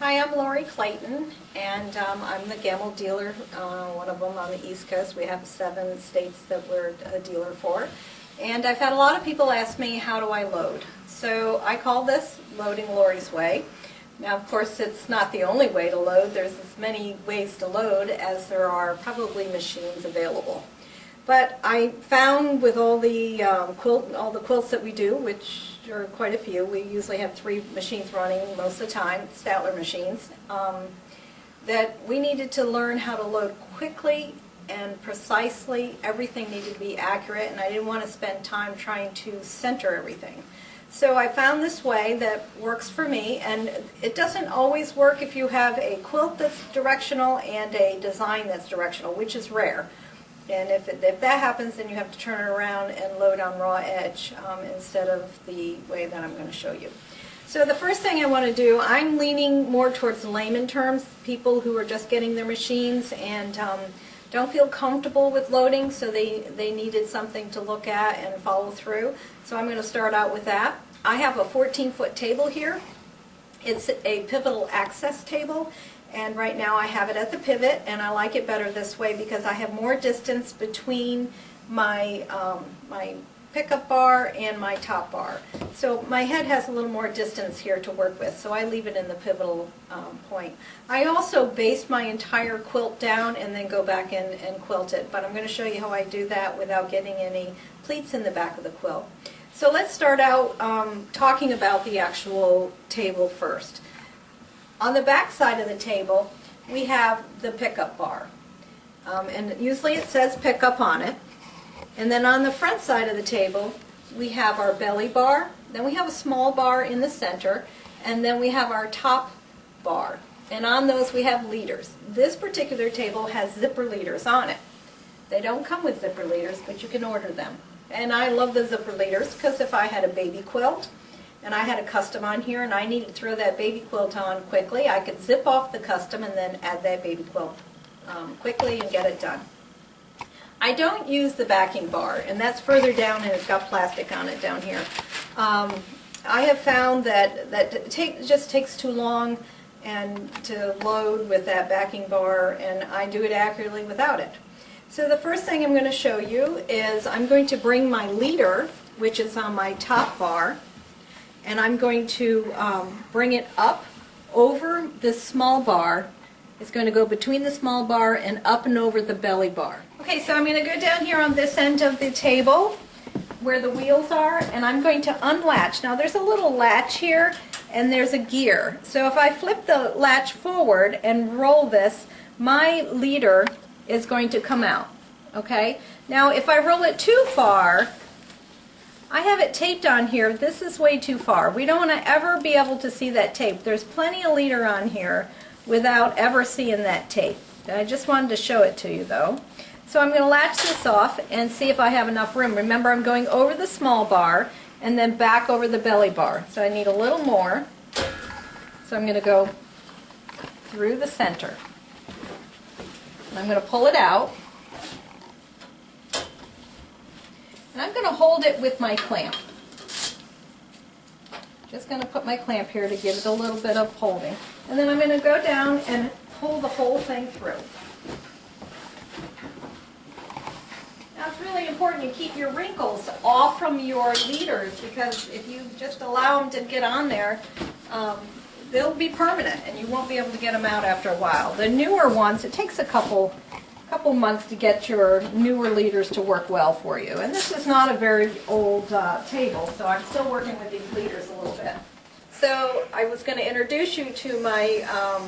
Hi, I'm Lori Clayton, and I'm the Gammill Dealer, one of them on the East Coast. We have 7 states that we're a dealer for. And I've had a lot of people ask me, how do I load? So I call this Loading Lori's Way. Now, of course, it's not the only way to load. There's as many ways to load as there are probably machines available. But I found with all the quilts that we do, which are quite a few, we usually have 3 machines running most of the time, Statler machines, that we needed to learn how to load quickly and precisely. Everything needed to be accurate, and I didn't want to spend time trying to center everything. So I found this way that works for me, and it doesn't always work if you have a quilt that's directional and a design that's directional, which is rare. And if that happens, then you have to turn it around and load on raw edge instead of the way that I'm going to show you. So the first thing I want to do, I'm leaning more towards layman terms, people who are just getting their machines and don't feel comfortable with loading, so they needed something to look at and follow through. So I'm going to start out with that. I have a 14-foot table here. It's a pivotal access table. And right now I have it at the pivot, and I like it better this way because I have more distance between my my pickup bar and my top bar. So my head has a little more distance here to work with, so I leave it in the pivotal point. I also base my entire quilt down and then go back in and quilt it, but I'm going to show you how I do that without getting any pleats in the back of the quilt. So let's start out talking about the actual table first. On the back side of the table, we have the pickup bar. And usually it says pickup on it. And then on the front side of the table, we have our belly bar. Then we have a small bar in the center. And then we have our top bar. And on those we have leaders. This particular table has zipper leaders on it. They don't come with zipper leaders, but you can order them. And I love the zipper leaders because if I had a baby quilt, and I had a custom on here, and I needed to throw that baby quilt on quickly, I could zip off the custom and then add that baby quilt quickly and get it done. I don't use the backing bar, and that's further down, and it's got plastic on it down here. I have found that it just takes too long and to load with that backing bar, and I do it accurately without it. So the first thing I'm going to show you is I'm going to bring my leader, which is on my top bar, and I'm going to bring it up over this small bar. It's going to go between the small bar and up and over the belly bar. Okay, so I'm going to go down here on this end of the table where the wheels are, and I'm going to unlatch. Now there's a little latch here and there's a gear. So if I flip the latch forward and roll this, my leader is going to come out. Okay? Now if I roll it too far, I have it taped on here. This is way too far. We don't want to ever be able to see that tape. There's plenty of leader on here without ever seeing that tape. I just wanted to show it to you though. So I'm going to latch this off and see if I have enough room. Remember, I'm going over the small bar and then back over the belly bar. So I need a little more. So I'm going to go through the center. And I'm going to pull it out. And I'm going to hold it with my clamp. Just going to put my clamp here to give it a little bit of holding. And then I'm going to go down and pull the whole thing through. Now it's really important you keep your wrinkles off from your leaders, because if you just allow them to get on there, they'll be permanent and you won't be able to get them out after a while. The newer ones, it takes a couple months to get your newer leaders to work well for you. And this is not a very old table, so I'm still working with these leaders a little bit. So I was going to introduce you to my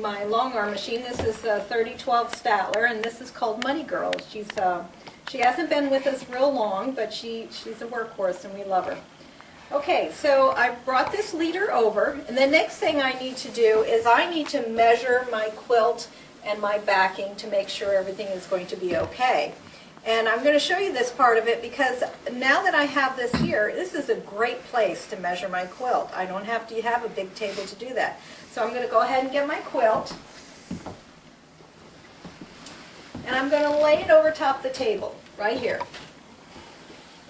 my long arm machine. This is a 3012 Statler, and this is called Money Girl. She hasn't been with us real long, but she's a workhorse and we love her. Okay, so I brought this leader over, and the next thing I need to do is I need to measure my quilt and my backing to make sure everything is going to be okay. And I'm going to show you this part of it because now that I have this here, this is a great place to measure my quilt. I don't have to have a big table to do that. So I'm going to go ahead and get my quilt, and I'm going to lay it over top the table, right here.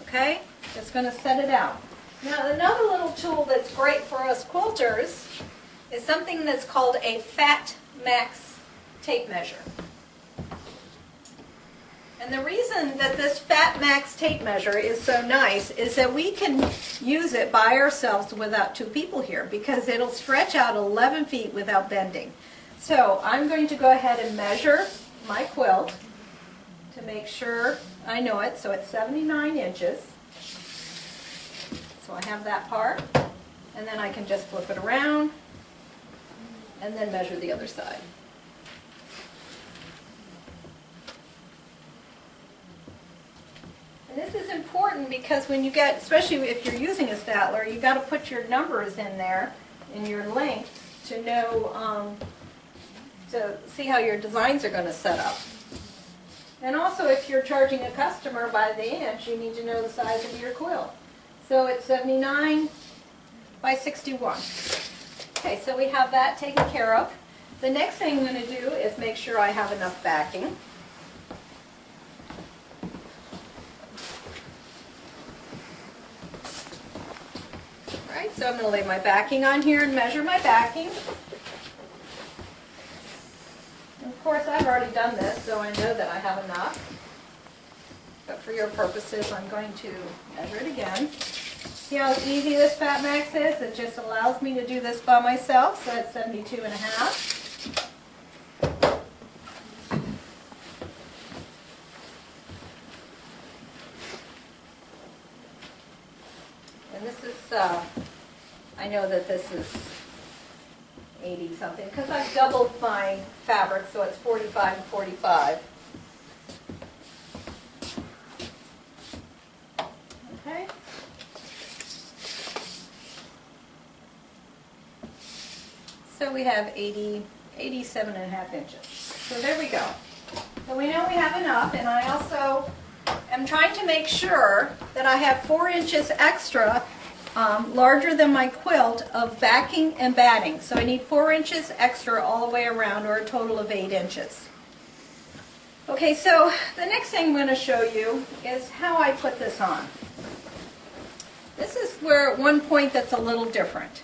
Okay? Just going to set it out. Now another little tool that's great for us quilters is something that's called a Fat Max tape measure. And the reason that this Fat Max tape measure is so nice is that we can use it by ourselves without two people here, because it'll stretch out 11 feet without bending. So I'm going to go ahead and measure my quilt to make sure I know it. So it's 79 inches. So I have that part, and then I can just flip it around and then measure the other side. And this is important because when you get, especially if you're using a Statler, you've got to put your numbers in there in your length to know, to see how your designs are going to set up. And also, if you're charging a customer by the inch, you need to know the size of your quilt. So it's 79 by 61. Okay, so we have that taken care of. The next thing I'm going to do is make sure I have enough backing. Alright, so I'm going to lay my backing on here and measure my backing. Of course, I've already done this, so I know that I have enough. But for your purposes, I'm going to measure it again. See how easy this Fat Max is? It just allows me to do this by myself, so that's 72 and a half. And this is, I know that this is 80 something, because I've doubled my fabric, so it's 45 and 45. Okay. So we have 87 and a half inches. So there we go. So we know we have enough, and I also am trying to make sure that I have 4 inches extra, larger than my quilt, of backing and batting. So I need 4 inches extra all the way around, or a total of 8 inches. Okay, so the next thing I'm going to show you is how I put this on. This is where one point that's a little different.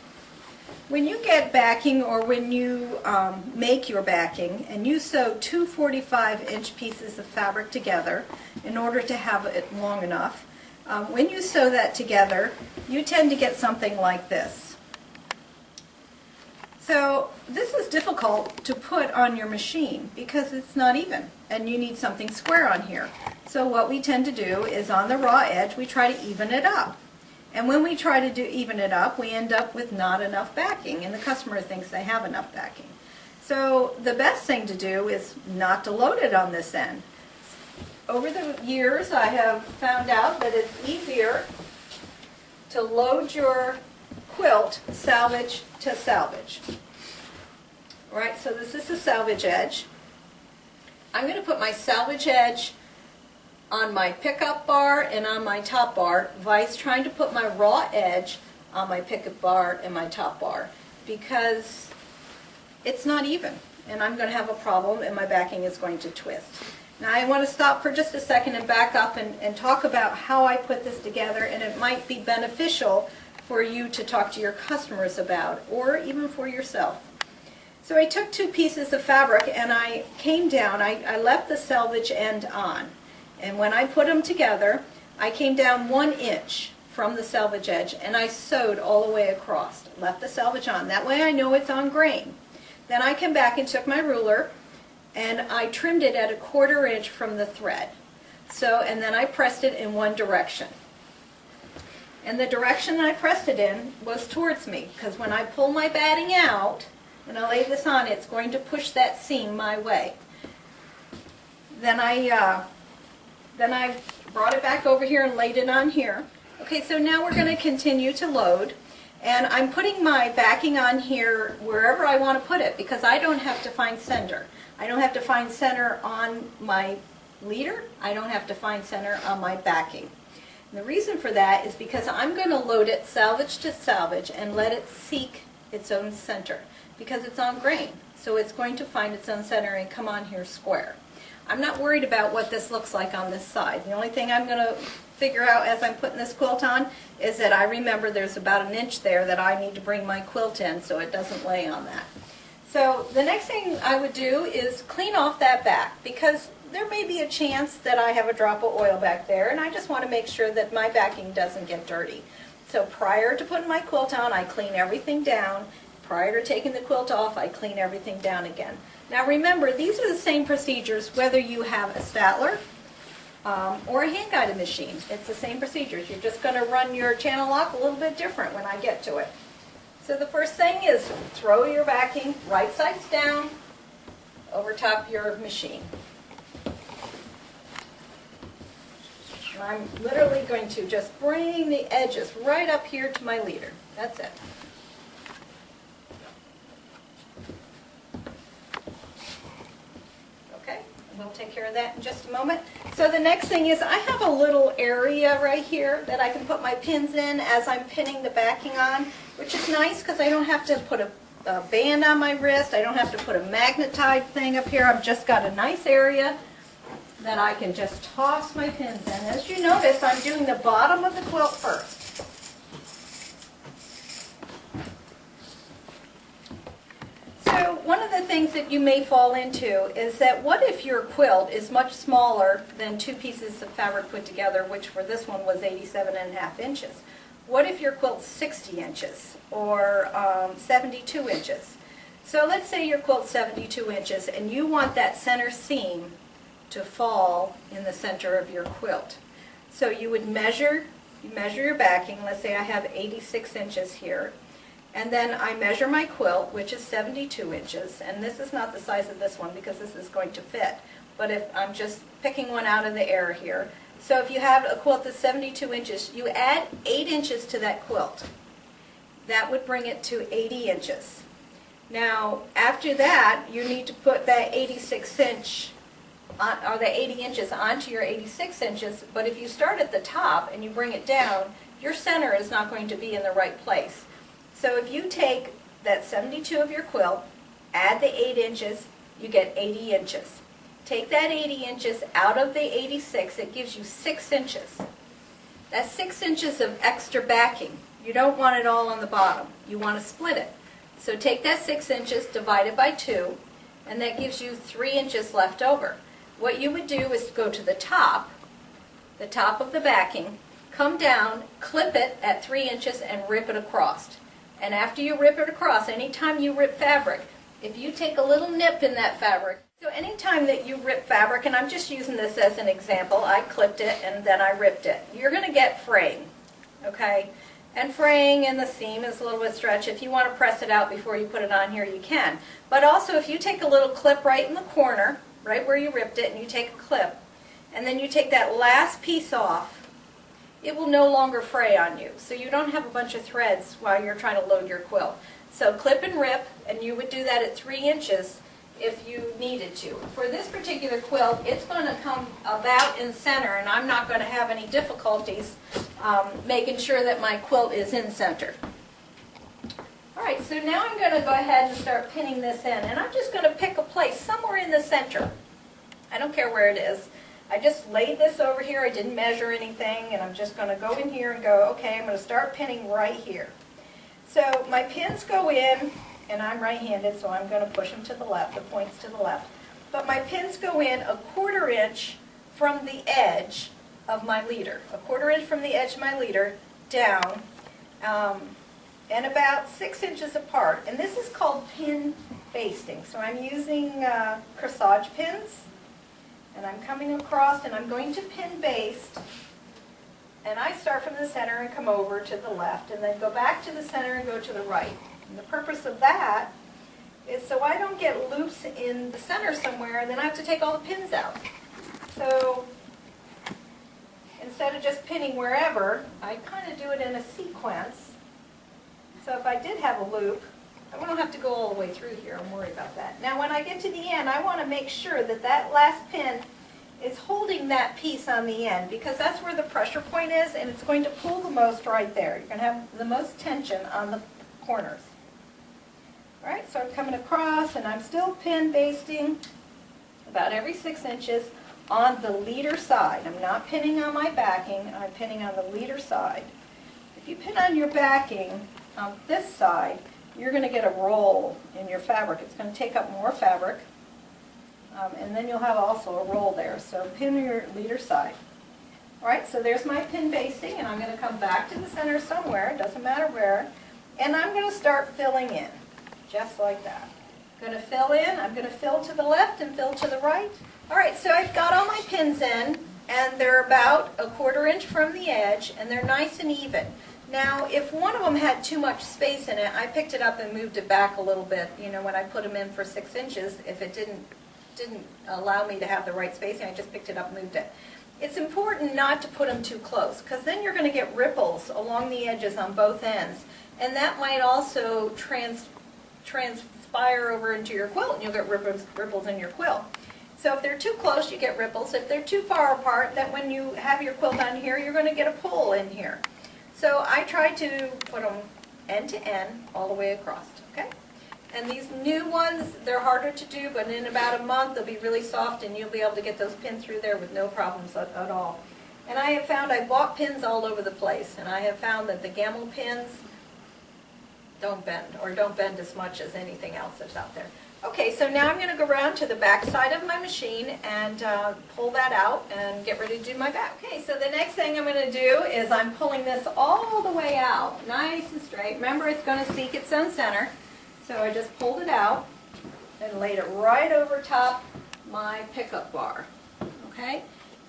When you get backing, or when you make your backing, and you sew two 45-inch pieces of fabric together in order to have it long enough, when you sew that together, you tend to get something like this. So this is difficult to put on your machine because it's not even, and you need something square on here. So what we tend to do is, on the raw edge, we try to even it up. And when we try to even it up, we end up with not enough backing, and the customer thinks they have enough backing. So the best thing to do is not to load it on this end. Over the years, I have found out that it's easier to load your quilt salvage to salvage. All right, so this is the salvage edge. I'm going to put my salvage edge on my pickup bar and on my top bar, vice trying to put my raw edge on my pickup bar and my top bar, because it's not even, and I'm going to have a problem, and my backing is going to twist. Now I want to stop for just a second and back up and talk about how I put this together, and it might be beneficial for you to talk to your customers about, or even for yourself. So I took 2 pieces of fabric and I came down, I left the selvage end on. And when I put them together, I came down 1 inch from the selvage edge, and I sewed all the way across. Left the selvage on. That way I know it's on grain. Then I came back and took my ruler, and I trimmed it at 1/4 inch from the thread. So, and then I pressed it in one direction. And the direction I pressed it in was towards me, because when I pull my batting out, and I lay this on, it's going to push that seam my way. Then I brought it back over here and laid it on here. Okay, so now we're going to continue to load, and I'm putting my backing on here wherever I want to put it, because I don't have to find center. I don't have to find center on my leader. I don't have to find center on my backing. And the reason for that is because I'm going to load it salvage to salvage and let it seek its own center, because it's on grain. So it's going to find its own center and come on here square. I'm not worried about what this looks like on this side. The only thing I'm going to figure out as I'm putting this quilt on is that I remember there's about an inch there that I need to bring my quilt in so it doesn't lay on that. So the next thing I would do is clean off that back, because there may be a chance that I have a drop of oil back there, and I just want to make sure that my backing doesn't get dirty. So prior to putting my quilt on, I clean everything down. Prior to taking the quilt off, I clean everything down again. Now remember, these are the same procedures whether you have a Statler or a hand-guided machine. It's the same procedures. You're just going to run your channel lock a little bit different when I get to it. So the first thing is throw your backing right sides down over top your machine. And I'm literally going to just bring the edges right up here to my leader. That's it. Okay, we'll take care of that in just a moment. So the next thing is I have a little area right here that I can put my pins in as I'm pinning the backing on, which is nice because I don't have to put a band on my wrist. I don't have to put a magnetized thing up here. I've just got a nice area that I can just toss my pins in. As you notice, I'm doing the bottom of the quilt first. So one of the things that you may fall into is that what if your quilt is much smaller than two pieces of fabric put together, which for this one was 87.5 inches. What if your quilt's 60 inches or 72 inches? So let's say your quilt's 72 inches and you want that center seam to fall in the center of your quilt. So you would measure your backing. Let's say I have 86 inches here. And then I measure my quilt, which is 72 inches. And this is not the size of this one because this is going to fit. But if I'm just picking one out of the air here. So if you have a quilt that's 72 inches, you add 8 inches to that quilt. That would bring it to 80 inches. Now, after that, you need to put that 86 inch or the 80 inches onto your 86 inches, but if you start at the top and you bring it down, your center is not going to be in the right place. So if you take that 72 of your quilt, add the 8 inches, you get 80 inches. Take that 80 inches out of the 86, it gives you 6 inches. That's 6 inches of extra backing. You don't want it all on the bottom. You want to split it. So take that 6 inches, divide it by 2, and that gives you 3 inches left over. What you would do is go to the top of the backing, come down, clip it at 3 inches and rip it across. And after you rip it across, anytime you rip fabric, if you take a little nip in that fabric, so anytime that you rip fabric, and I'm just using this as an example, I clipped it and then I ripped it, you're going to get fraying, okay? And fraying in the seam is a little bit stretched. If you want to press it out before you put it on here, you can. But also if you take a little clip right in the corner, right where you ripped it, and you take a clip, and then you take that last piece off, it will no longer fray on you. So you don't have a bunch of threads while you're trying to load your quilt. So clip and rip, and you would do that at 3 inches if you needed to. For this particular quilt, it's going to come about in center, and I'm not going to have any difficulties making sure that my quilt is in center. Alright, so now I'm going to go ahead and start pinning this in, and I'm just going to pick a place somewhere in the center. I don't care where it is. I just laid this over here, I didn't measure anything, and I'm just going to go in here and go, okay, I'm going to start pinning right here. So my pins go in, and I'm right-handed, so I'm going to push them to the left, the points to the left. But my pins go in 1/4 inch from the edge of my leader. 1/4 inch from the edge of my leader down, and about 6 inches apart. And this is called pin basting. So I'm using corsage pins, and I'm coming across, and I'm going to pin baste. And I start from the center and come over to the left, and then go back to the center and go to the right. And the purpose of that is so I don't get loops in the center somewhere, and then I have to take all the pins out. So instead of just pinning wherever, I kind of do it in a sequence. So if I did have a loop, I don't have to go all the way through here. I'm worried about that. Now when I get to the end, I want to make sure that that last pin is holding that piece on the end, because that's where the pressure point is, and it's going to pull the most right there. You're going to have the most tension on the corners. All right, so I'm coming across, and I'm still pin basting about every 6 inches. on the leader side. I'm not pinning on my backing, I'm pinning on the leader side. If you pin on your backing on this side, you're going to get a roll in your fabric. It's going to take up more fabric, and then you'll have also a roll there. So pin your leader side. All right, so there's my pin basting, and I'm going to come back to the center somewhere, it doesn't matter where, and I'm going to start filling in, just like that. I'm going to fill in, I'm going to fill to the left and fill to the right. All right, so I've got all my pins in, and they're about 1/4 inch from the edge, and they're nice and even. Now, if one of them had too much space in it, I picked it up and moved it back a little bit. You know, when I put them in for 6 inches, if it didn't allow me to have the right spacing, I just picked it up and moved it. It's important not to put them too close, because then you're going to get ripples along the edges on both ends, and that might also transpire over into your quilt, and you'll get ripples in your quilt. So if they're too close, you get ripples. If they're too far apart, that when you have your quilt on here, you're going to get a pull in here. So I try to put them end to end all the way across, okay? And these new ones, they're harder to do, but in about a month they'll be really soft and you'll be able to get those pins through there with no problems at all. And I have found, I bought pins all over the place, and I have found that the Gammill pins don't bend, or don't bend as much as anything else that's out there. Okay, so now I'm going to go around to the back side of my machine and pull that out and get ready to do my back. Okay, so the next thing I'm going to do is I'm pulling this all the way out, nice and straight. Remember, it's going to seek its own center. So I just pulled it out and laid it right over top my pickup bar, okay?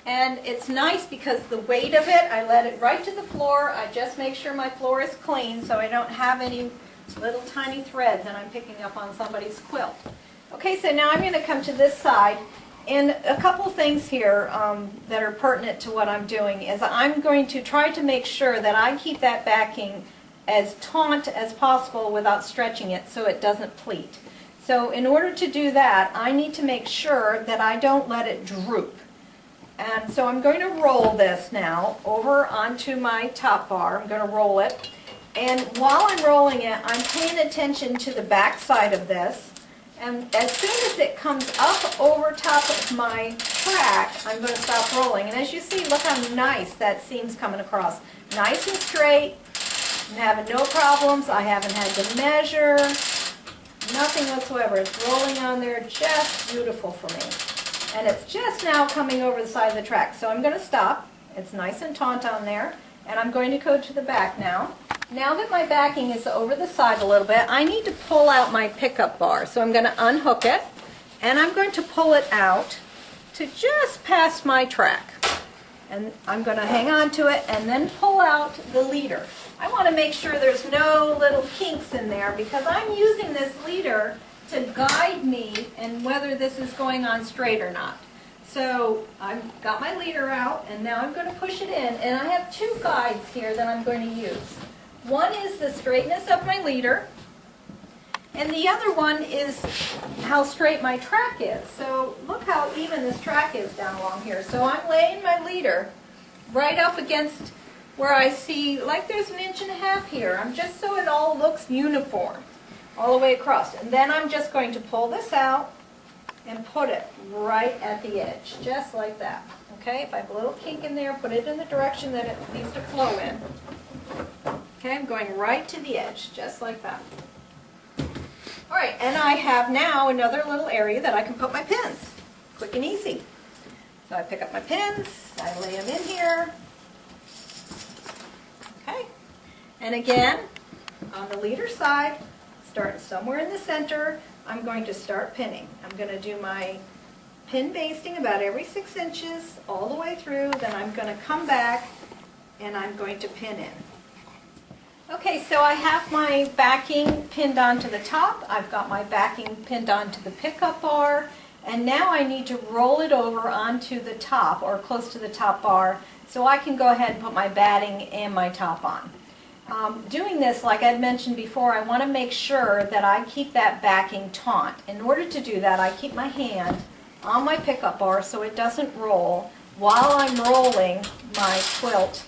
And it's nice because the weight of it, I let it right to the floor. I just make sure my floor is clean so I don't have any little tiny threads and I'm picking up on somebody's quilt. Okay, so now I'm going to come to this side, and a couple things here that are pertinent to what I'm doing is I'm going to try to make sure that I keep that backing as taut as possible without stretching it so it doesn't pleat. So in order to do that, I need to make sure that I don't let it droop. And so I'm going to roll this now over onto my top bar. I'm going to roll it. And while I'm rolling it, I'm paying attention to the back side of this. And as soon as it comes up over top of my track, I'm going to stop rolling. And as you see, look how nice that seam's coming across. Nice and straight. I'm having no problems. I haven't had to measure. Nothing whatsoever. It's rolling on there just beautiful for me. And it's just now coming over the side of the track. So I'm going to stop. It's nice and taut on there. And I'm going to go to the back now. Now that my backing is over the side a little bit, I need to pull out my pickup bar. So I'm going to unhook it. And I'm going to pull it out to just past my track. And I'm going to hang on to it and then pull out the leader. I want to make sure there's no little kinks in there because I'm using this leader to guide me in whether this is going on straight or not. So I've got my leader out and now I'm going to push it in, and I have two guides here that I'm going to use. One is the straightness of my leader, and the other one is how straight my track is. So look how even this track is down along here. So I'm laying my leader right up against where I see, like there's 1.5 inches here. I'm just so it all looks uniform all the way across. And then I'm just going to pull this out and put it right at the edge, just like that. Okay, if I have a little kink in there, put it in the direction that it needs to flow in. Okay, I'm going right to the edge, just like that. All right, and I have now another little area that I can put my pins, quick and easy. So I pick up my pins, I lay them in here. Okay, and again, on the leader side, starting somewhere in the center, I'm going to start pinning. I'm going to do my pin basting about every 6 inches all the way through, then I'm going to come back and I'm going to pin in. Okay, so I have my backing pinned onto the top, I've got my backing pinned onto the pickup bar, and now I need to roll it over onto the top or close to the top bar so I can go ahead and put my batting and my top on. Doing this, like I had mentioned before, I want to make sure that I keep that backing taut. In order to do that, I keep my hand on my pickup bar so it doesn't roll while I'm rolling my quilt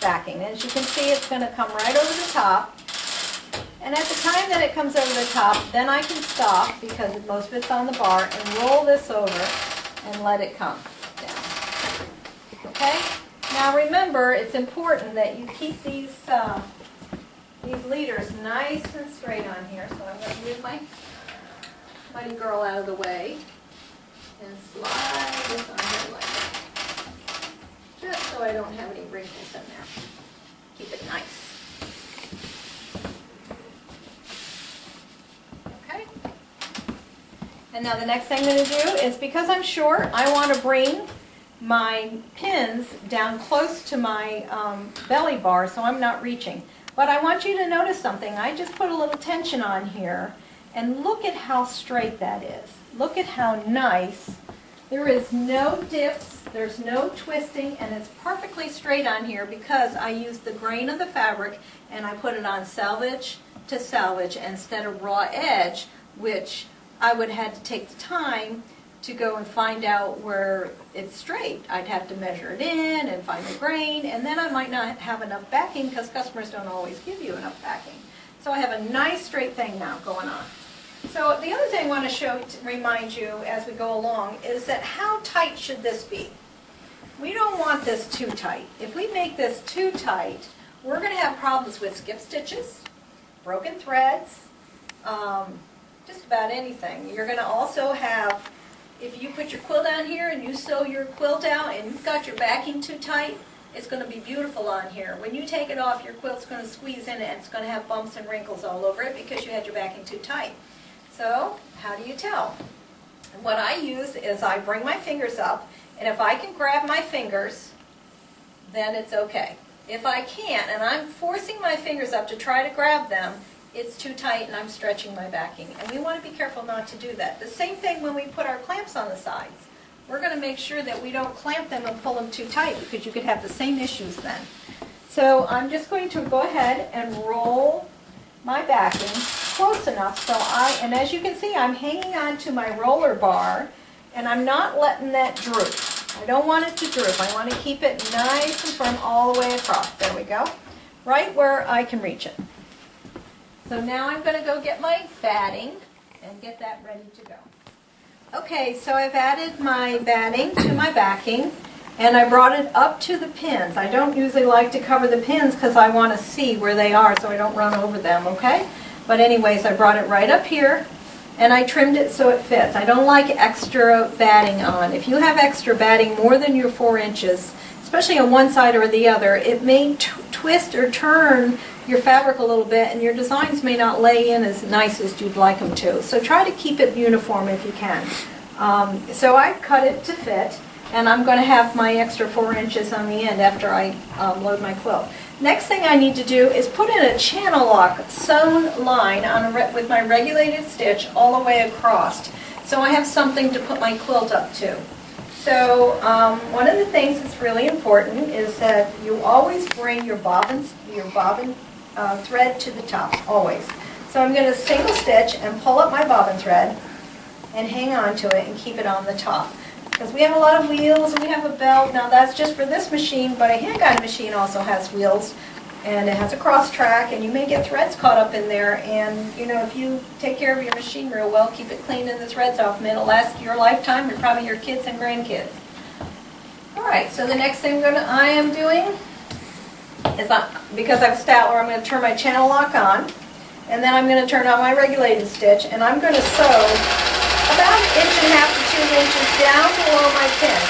backing. As you can see, it's going to come right over the top. And at the time that it comes over the top, then I can stop because most of it's on the bar and roll this over and let it come down. Okay? Now remember, it's important that you keep these leaders nice and straight on here. So I'm going to move my Mighty Girl out of the way and slide this on here like that. Just so I don't have any wrinkles in there. Keep it nice. Okay? And now the next thing I'm going to do is, because I'm short, I want to bring my pins down close to my belly bar so I'm not reaching. But I want you to notice something. I just put a little tension on here, and look at how straight that is. Look at how nice. There is no dips, there's no twisting, and it's perfectly straight on here because I used the grain of the fabric and I put it on selvage to selvage instead of raw edge, which I would have had to take the time to go and find out where it's straight. I'd have to measure it in and find the grain, and then I might not have enough backing because customers don't always give you enough backing. So I have a nice straight thing now going on. So the other thing I want to remind you as we go along is that how tight should this be? We don't want this too tight. If we make this too tight, we're going to have problems with skip stitches, broken threads, just about anything. You're going to also have, if you put your quilt on here and you sew your quilt out and you've got your backing too tight, it's going to be beautiful on here. When you take it off, your quilt's going to squeeze in and it's going to have bumps and wrinkles all over it because you had your backing too tight. So, how do you tell? What I use is I bring my fingers up, and if I can grab my fingers, then it's okay. If I can't, and I'm forcing my fingers up to try to grab them, it's too tight and I'm stretching my backing. And we want to be careful not to do that. The same thing when we put our clamps on the sides. We're going to make sure that we don't clamp them and pull them too tight because you could have the same issues then. So I'm just going to go ahead and roll my backing close enough so and as you can see, I'm hanging on to my roller bar and I'm not letting that droop. I don't want it to droop. I want to keep it nice and firm all the way across. There we go. Right where I can reach it. So now I'm going to go get my batting and get that ready to go. Okay, so I've added my batting to my backing and I brought it up to the pins. I don't usually like to cover the pins because I want to see where they are so I don't run over them, okay? But anyways, I brought it right up here and I trimmed it so it fits. I don't like extra batting on. If you have extra batting more than your 4 inches, especially on one side or the other, it may twist or turn your fabric a little bit and your designs may not lay in as nice as you'd like them to. So try to keep it uniform if you can. So I cut it to fit and I'm going to have my extra 4 inches on the end after I load my quilt. Next thing I need to do is put in a channel lock sewn line on with my regulated stitch all the way across. So I have something to put my quilt up to. So one of the things that's really important is that you always bring your bobbin thread to the top, always. So I'm going to single stitch and pull up my bobbin thread and hang on to it and keep it on the top. Because we have a lot of wheels and we have a belt. Now that's just for this machine, but a hand-guided machine also has wheels and it has a cross track and you may get threads caught up in there, and you know, if you take care of your machine real well, keep it clean and the threads off, and it'll last your lifetime and probably your kids and grandkids. Alright, so the next thing I am doing is, because I have Statler, I'm going to turn my channel lock on and then I'm going to turn on my regulated stitch and I'm going to sew about 1.5 to 2 inches down below my pin,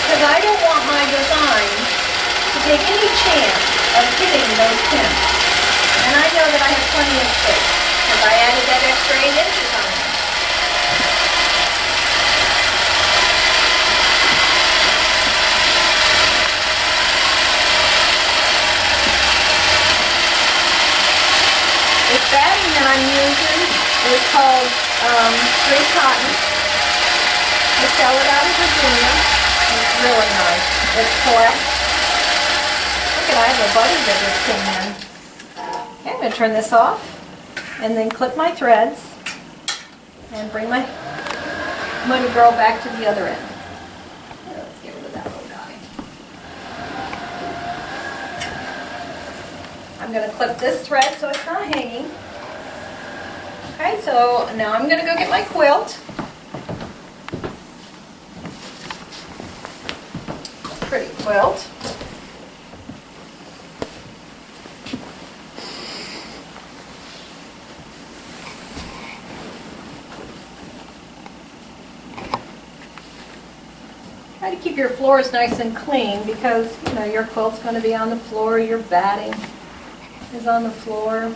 because I don't want my design to take any chance of hitting those pins. And I know that I have plenty of space because I added that extra 8 inches on there. This batting that I'm using is called String Cotton. I sell it out of Virginia. It's really nice. It's select. Look at, I have a buddy that just came in. Okay, I'm going to turn this off and then clip my threads and bring my Mighty Girl back to the other end. Let's get rid of that little guy. I'm going to clip this thread so it's not hanging. Okay, so now I'm going to go get my quilt. Pretty quilt. quilt. Try to keep your floors nice and clean because, you know, your quilt's going to be on the floor, your batting is on the floor.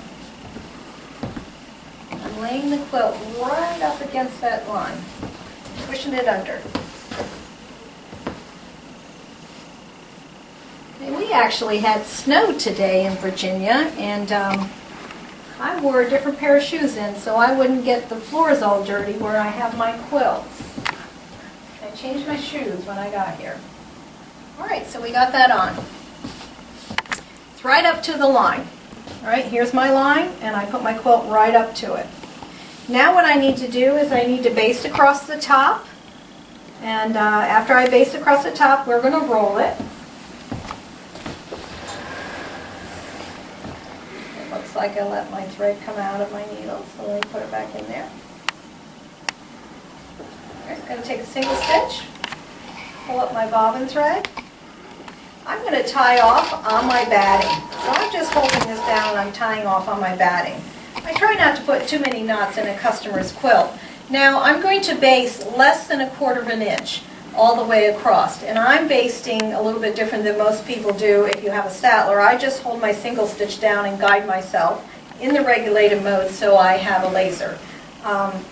I'm laying the quilt right up against that line, pushing it under. And we actually had snow today in Virginia, and I wore a different pair of shoes in so I wouldn't get the floors all dirty where I have my quilts. I changed my shoes when I got here. All right, so we got that on. It's right up to the line. All right, here's my line, and I put my quilt right up to it. Now what I need to do is I need to baste across the top, and after I baste across the top, we're going to roll it. It looks like I let my thread come out of my needle, so let me put it back in there. I'm going to take a single stitch, pull up my bobbin thread. I'm going to tie off on my batting. So I'm just holding this down and I'm tying off on my batting. I try not to put too many knots in a customer's quilt. Now I'm going to baste less than 1/4 inch all the way across. And I'm basting a little bit different than most people do if you have a statler. I just hold my single stitch down and guide myself in the regulated mode so I have a laser.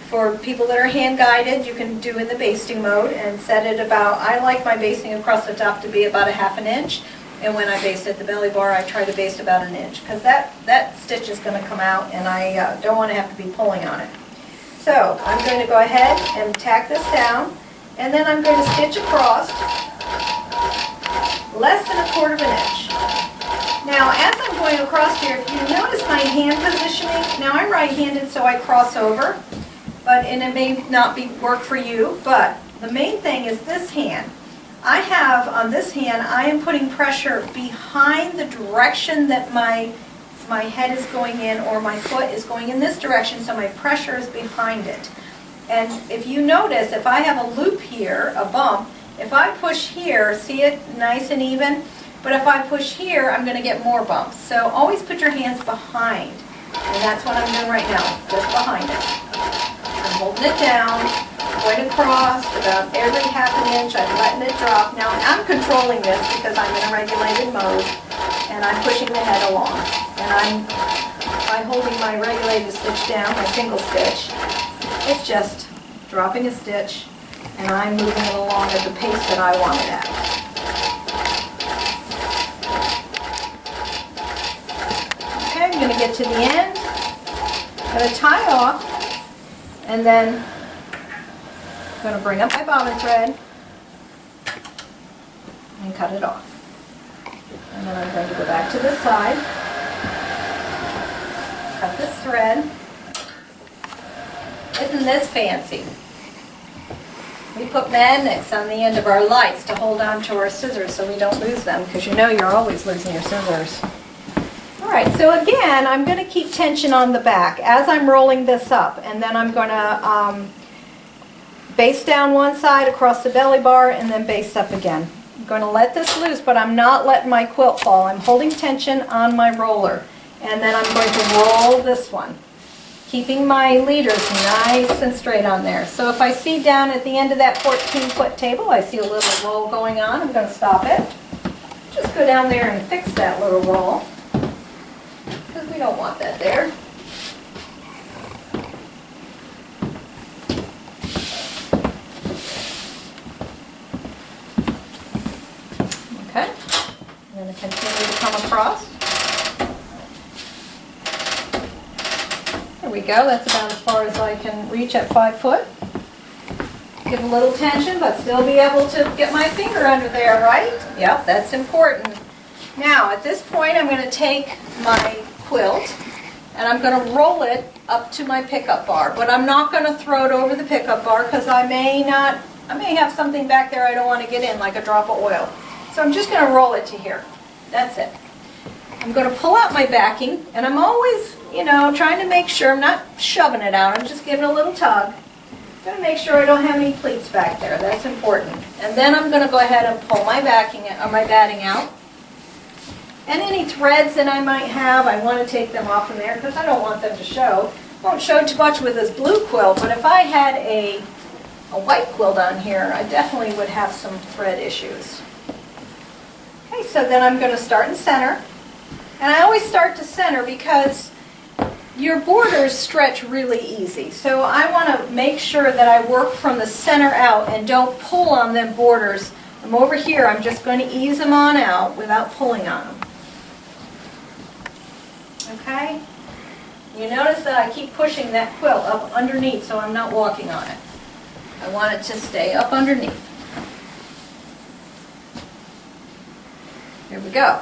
For people that are hand guided, you can do in the basting mode and set it about, I like my basting across the top to be about 1/2 inch, and when I baste at the belly bar I try to baste about 1 inch because that stitch is going to come out and I don't want to have to be pulling on it. So I'm going to go ahead and tack this down, and then I'm going to stitch across less than 1/4 inch. Now, as I'm going across here, if you notice my hand positioning, now I'm right-handed, so I cross over, and it may not work for you, but the main thing is this hand. I have, on this hand, I am putting pressure behind the direction that my head is going in, or my foot is going in this direction, so my pressure is behind it. And if you notice, if I have a loop here, a bump, if I push here, see it nice and even? But if I push here, I'm going to get more bumps. So always put your hands behind. And that's what I'm doing right now, just behind it. I'm holding it down, going across about every 1/2 inch. I'm letting it drop. Now I'm controlling this because I'm in a regulated mode, and I'm pushing the head along. And by holding my regulated stitch down, my single stitch, it's just dropping a stitch, and I'm moving it along at the pace that I want it at. I'm going to get to the end, I'm going to tie off, and then I'm going to bring up my bobbin thread and cut it off. And then I'm going to go back to this side, cut this thread. Isn't this fancy? We put magnets on the end of our lights to hold on to our scissors so we don't lose them, because you know you're always losing your scissors. Alright, so again, I'm going to keep tension on the back as I'm rolling this up, and then I'm going to baste down one side across the belly bar and then baste up again. I'm going to let this loose, but I'm not letting my quilt fall. I'm holding tension on my roller, and then I'm going to roll this one, keeping my leaders nice and straight on there. So if I see down at the end of that 14-foot table, I see a little roll going on, I'm going to stop it. Just go down there and fix that little roll, because we don't want that there. Okay, I'm going to continue to come across. There we go, that's about as far as I can reach at 5 foot. Give a little tension, but still be able to get my finger under there, right? Yep, that's important. Now, at this point, I'm going to take my quilt and I'm going to roll it up to my pickup bar, but I'm not going to throw it over the pickup bar because I may have something back there I don't want to get in, like a drop of oil. So I'm just going to roll it to here. That's it. I'm going to pull out my backing, and I'm always, trying to make sure I'm not shoving it out. I'm just giving it a little tug. I'm going to make sure I don't have any pleats back there. That's important. And then I'm going to go ahead and pull my batting out. And any threads that I might have, I want to take them off from there because I don't want them to show. Won't show too much with this blue quilt, but if I had a white quilt on here, I definitely would have some thread issues. Okay, so then I'm going to start in center. And I always start to center because your borders stretch really easy. So I want to make sure that I work from the center out and don't pull on them borders. I'm over here, I'm just going to ease them on out without pulling on them. Okay? You notice that I keep pushing that quilt up underneath so I'm not walking on it. I want it to stay up underneath. Here we go.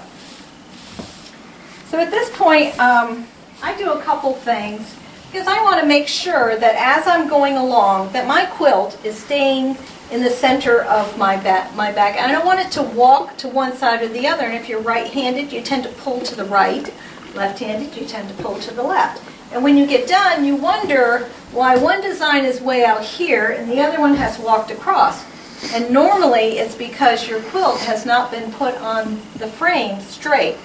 So at this point, I do a couple things because I want to make sure that as I'm going along that my quilt is staying in the center of my back. And I don't want it to walk to one side or the other. And if you're right-handed, you tend to pull to the right. Left-handed, you tend to pull to the left. And when you get done, you wonder why one design is way out here and the other one has walked across. And normally it's because your quilt has not been put on the frame straight.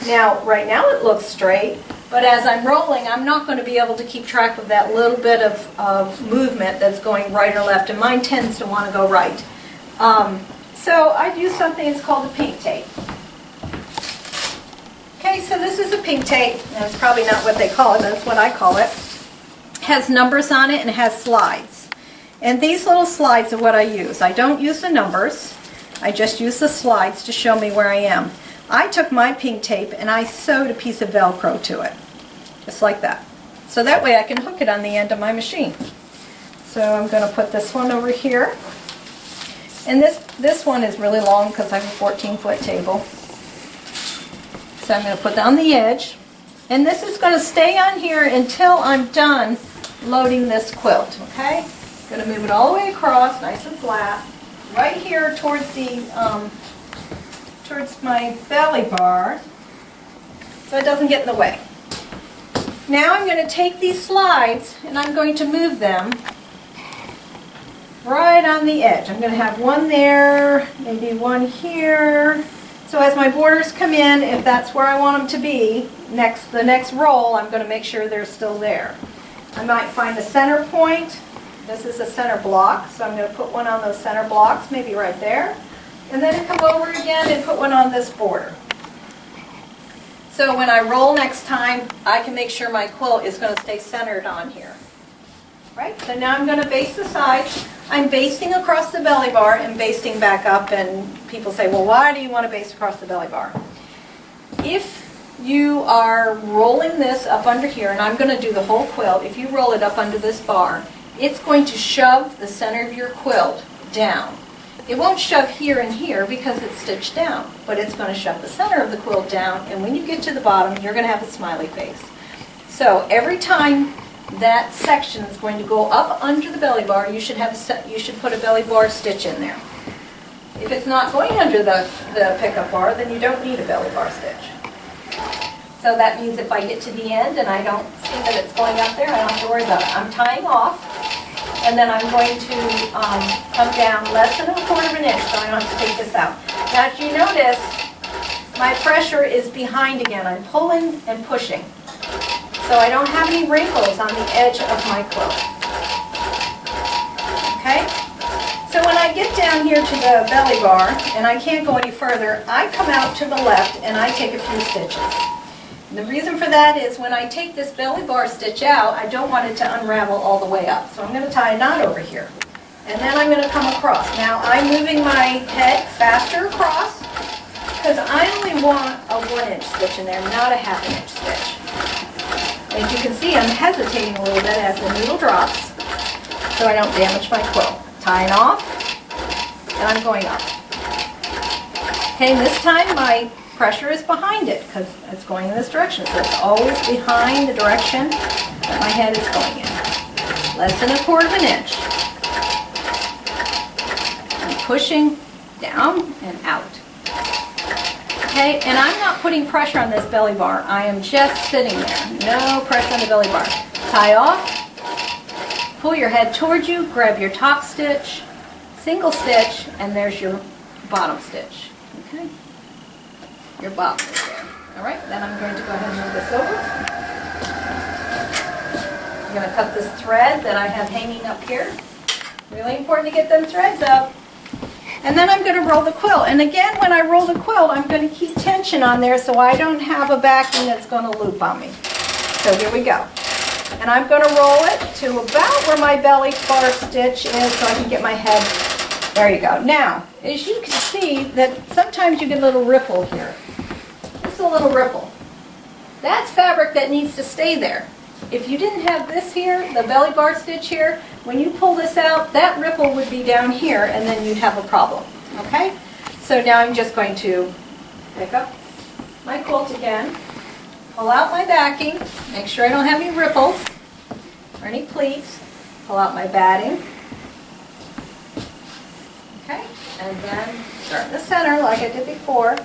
Now, right now it looks straight, but as I'm rolling, I'm not going to be able to keep track of that little bit of movement that's going right or left, and mine tends to want to go right. So I've used something that's called a pink tape. Okay, so this is a pink tape, and it's probably not what they call it, that's what I call it. It has numbers on it and it has slides. And these little slides are what I use. I don't use the numbers, I just use the slides to show me where I am. I took my pink tape and I sewed a piece of Velcro to it, just like that. So that way I can hook it on the end of my machine. So I'm going to put this one over here. And this one is really long because I have a 14-foot table. So I'm going to put that on the edge. And this is going to stay on here until I'm done loading this quilt, okay? I'm going to move it all the way across, nice and flat, right here towards my belly bar, so it doesn't get in the way. Now I'm going to take these slides and I'm going to move them right on the edge. I'm going to have one there, maybe one here. So as my borders come in, if that's where I want them to be, the next roll, I'm going to make sure they're still there. I might find a center point. This is a center block, so I'm going to put one on those center blocks, maybe right there. And then come over again and put one on this border. So when I roll next time, I can make sure my quilt is going to stay centered on here. Right? So now I'm going to baste the sides. I'm basting across the belly bar and basting back up, and people say, well, why do you want to baste across the belly bar? If you are rolling this up under here, and I'm going to do the whole quilt, if you roll it up under this bar, it's going to shove the center of your quilt down. It won't shove here and here because it's stitched down, but it's going to shove the center of the quilt down, and when you get to the bottom, you're going to have a smiley face. So every time that section is going to go up under the belly bar, you should put a belly bar stitch in there. If it's not going under the pickup bar, then you don't need a belly bar stitch. So that means if I get to the end and I don't see that it's going up there, I don't have to worry about it. I'm tying off. And then I'm going to come down less than 1/4 inch, so I don't have to take this out. Now, as you notice, my pressure is behind again. I'm pulling and pushing. So I don't have any wrinkles on the edge of my quilt. Okay? So when I get down here to the belly bar, and I can't go any further, I come out to the left and I take a few stitches. And the reason for that is when I take this belly bar stitch out, I don't want it to unravel all the way up. So I'm going to tie a knot over here. And then I'm going to come across. Now I'm moving my head faster across because I only want a 1-inch stitch in there, not a 1/2 inch stitch. As you can see, I'm hesitating a little bit as the needle drops so I don't damage my quilt. Tying off, and I'm going up. Okay, and this time my pressure is behind it because it's going in this direction. So it's always behind the direction that my head is going in. Less than 1/4 inch. I'm pushing down and out. Okay, and I'm not putting pressure on this belly bar. I am just sitting there. No pressure on the belly bar. Tie off, pull your head towards you, grab your top stitch, single stitch, and there's your bottom stitch. Okay? Your bottom is there. All right, then I'm going to go ahead and move this over. I'm going to cut this thread that I have hanging up here. Really important to get them threads up. And then I'm going to roll the quilt. And again, when I roll the quilt, I'm going to keep tension on there so I don't have a backing that's going to loop on me. So here we go. And I'm going to roll it to about where my belly bar stitch is so I can get my head. There you go. Now, as you can see, that sometimes you get a little ripple here. Just a little ripple. That's fabric that needs to stay there. If you didn't have this here, the belly bar stitch here, when you pull this out, that ripple would be down here and then you'd have a problem. Okay? So now I'm just going to pick up my quilt again, pull out my backing, make sure I don't have any ripples or any pleats, pull out my batting. Okay? And then start in the center like I did before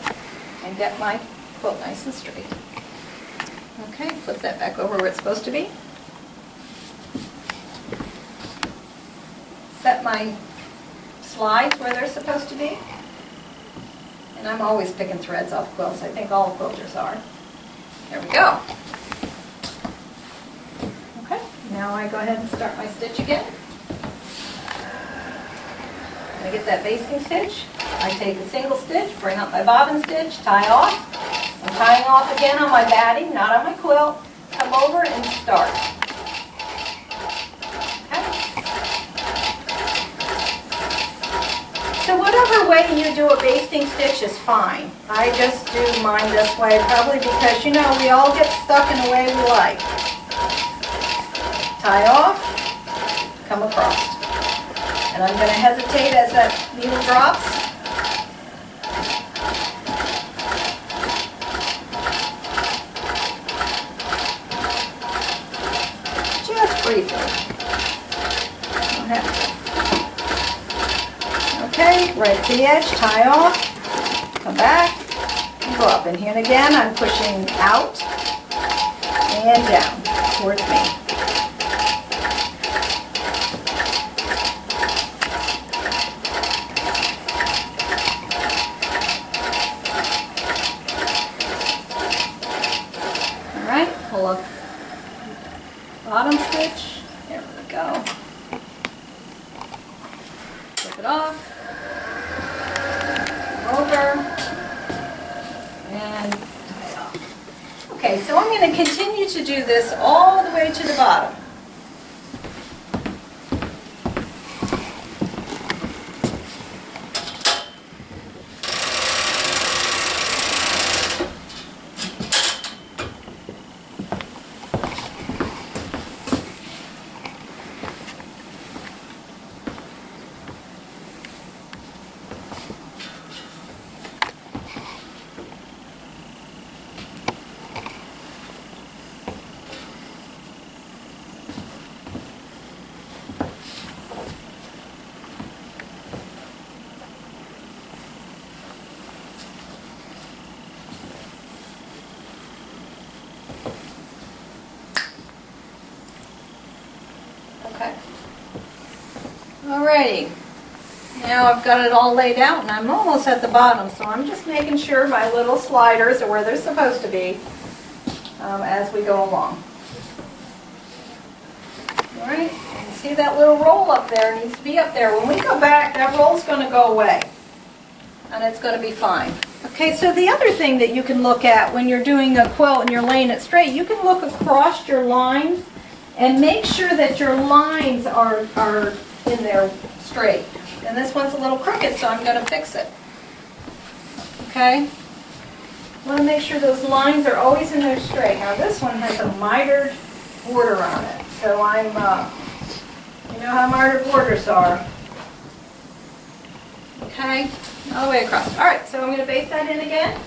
and get my quilt nice and straight. Okay, flip that back over where it's supposed to be. Set my slides where they're supposed to be. And I'm always picking threads off quilts. I think all quilters are. There we go. Okay, now I go ahead and start my stitch again. I get that basting stitch. I take a single stitch, bring up my bobbin stitch, tie off. I'm tying off again on my batting, not on my quilt. Come over and start. Okay. So whatever way you do a basting stitch is fine. I just do mine this way, probably because, you know, we all get stuck in a way we like. Tie off, come across. And I'm going to hesitate as that needle drops. Briefly. Okay, right to the edge, tie off, come back, and go up. And here and again, I'm pushing out and down towards me. All right, pull up. Bottom stitch, there we go. Flip it off, over, and tie it off. Okay, so I'm going to continue to do this all the way to the bottom. Okay. Alrighty. Now I've got it all laid out and I'm almost at the bottom, so I'm just making sure my little sliders are where they're supposed to be as we go along. Alright, you see that little roll up there needs to be up there. When we go back, that roll's going to go away and it's going to be fine. Okay, so the other thing that you can look at when you're doing a quilt and you're laying it straight, you can look across your lines and make sure that your lines are in there straight. And this one's a little crooked, so I'm going to fix it. Okay? I want to make sure those lines are always in there straight. Now this one has a mitered border on it, so I'm, you know how mitered borders are. Okay? All the way across. Alright, so I'm going to base that in again.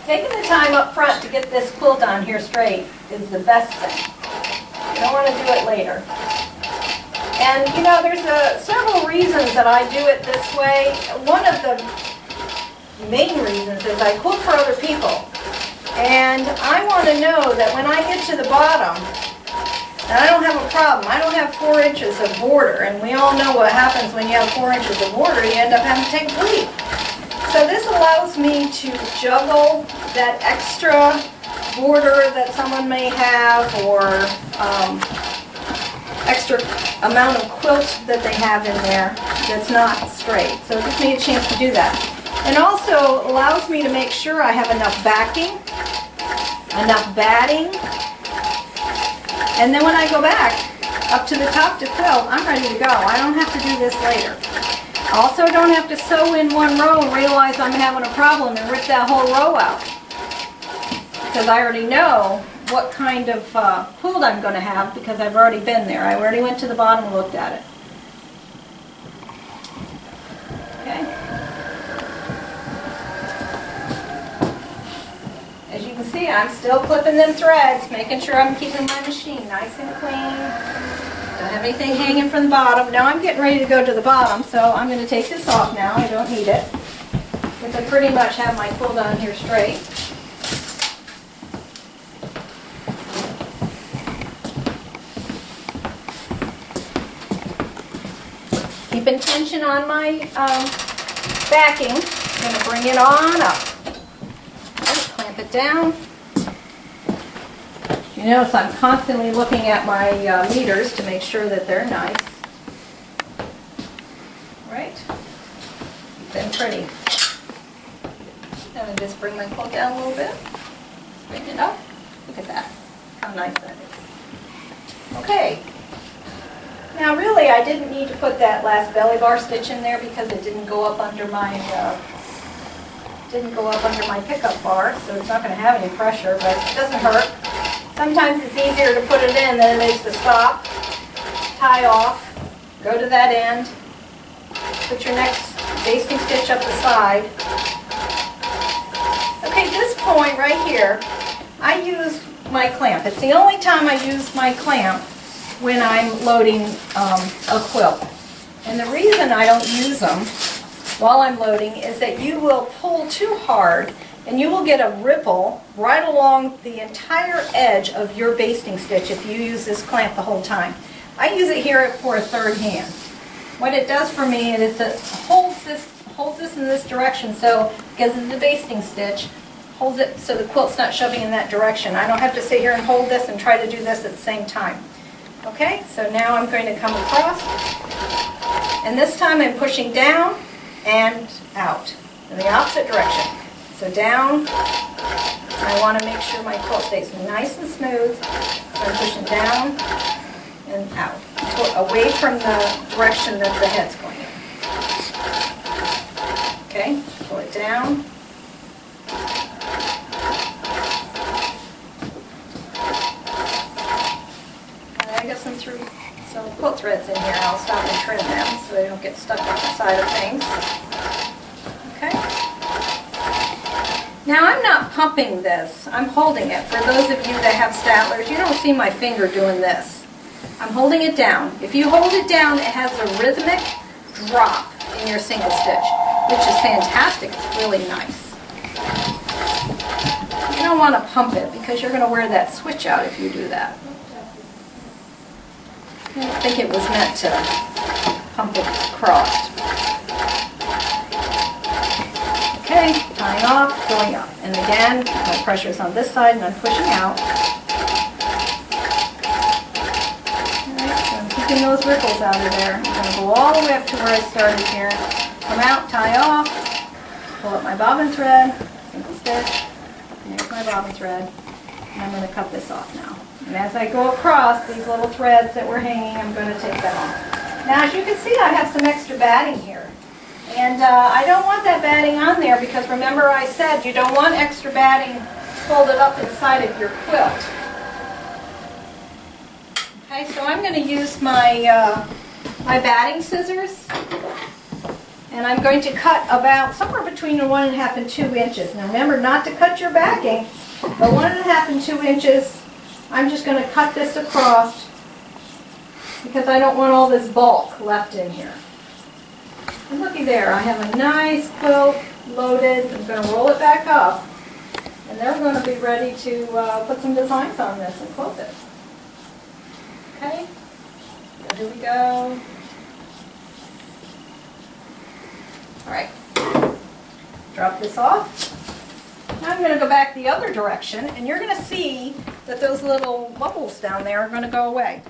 Taking the time up front to get this quilt on here straight is the best thing. You don't want to do it later. And you know, there's several reasons that I do it this way. One of the main reasons is I quilt for other people. And I want to know that when I get to the bottom, And I don't have a problem. I don't have 4 inches of border, and we all know what happens when you have 4 inches of border. You end up having to take bleed. So this allows me to juggle that extra border that someone may have, or extra amount of quilt that they have in there that's not straight. So it gives me a chance to do that. And also allows me to make sure I have enough backing, enough batting, and then when I go back up to the top to quilt, I'm ready to go. I don't have to do this later. I also don't have to sew in one row and realize I'm having a problem and rip that whole row out, because I already know what kind of quilt I'm going to have because I've already been there. I already went to the bottom and looked at it. Okay. As you can see, I'm still clipping them threads, making sure I'm keeping my machine nice and clean. Don't have anything hanging from the bottom. Now I'm getting ready to go to the bottom, so I'm going to take this off now. I don't need it, because I pretty much have my quilt on here straight. Keeping tension on my backing. I'm going to bring it on up. Clamp it down. You notice I'm constantly looking at my meters to make sure that they're nice. Right? Keep them pretty. Now I just bring my quilt down a little bit. Straighten it up. Look at that. How nice that is. Okay. Now really I didn't need to put that last belly bar stitch in there because it didn't go up under my pickup bar, so it's not going to have any pressure, but it doesn't hurt. Sometimes it's easier to put it in than it is to stop, tie off, go to that end, put your next basting stitch up the side. Okay, this point right here, I use my clamp. It's the only time I use my clamp when I'm loading a quilt. And the reason I don't use them while I'm loading is that you will pull too hard and you will get a ripple right along the entire edge of your basting stitch if you use this clamp the whole time. I use it here for a third hand. What it does for me is it holds this in this direction, so because it's a basting stitch, holds it so the quilt's not shoving in that direction. I don't have to sit here and hold this and try to do this at the same time. Okay, so now I'm going to come across, and this time I'm pushing down and out in the opposite direction. So down, I want to make sure my quilt stays nice and smooth, so I'm pushing down and out, away from the direction that the head's going in. Okay, pull it down. I got some quilt threads in here. I'll stop and trim them so they don't get stuck on the side of things. Okay. Now I'm not pumping this. I'm holding it. For those of you that have Statlers, you don't see my finger doing this. I'm holding it down. If you hold it down, it has a rhythmic drop in your single stitch, which is fantastic. It's really nice. You don't want to pump it because you're going to wear that switch out if you do that. I don't think it was meant to pump it crossed. Okay, tying off, going up. And again, my pressure is on this side and I'm pushing out. Alright, so I'm keeping those ripples out of there. I'm going to go all the way up to where I started here. Come out, tie off, pull up my bobbin thread, single stitch, and there's my bobbin thread. And I'm going to cut this off now. And as I go across these little threads that were hanging, I'm going to take that off. Now, as you can see, I have some extra batting here. And I don't want that batting on there because remember I said you don't want extra batting folded up inside of your quilt. Okay, so I'm going to use my, my batting scissors. And I'm going to cut about somewhere between 1.5 and 2 inches. Now remember not to cut your backing, but 1.5 and 2 inches. I'm just going to cut this across because I don't want all this bulk left in here. And looky there, I have a nice quilt loaded. I'm going to roll it back up, and they're going to be ready to put some designs on this and quilt it. Okay, so here we go. All right, drop this off. Now I'm going to go back the other direction, and you're going to see that those little bubbles down there are going to go away.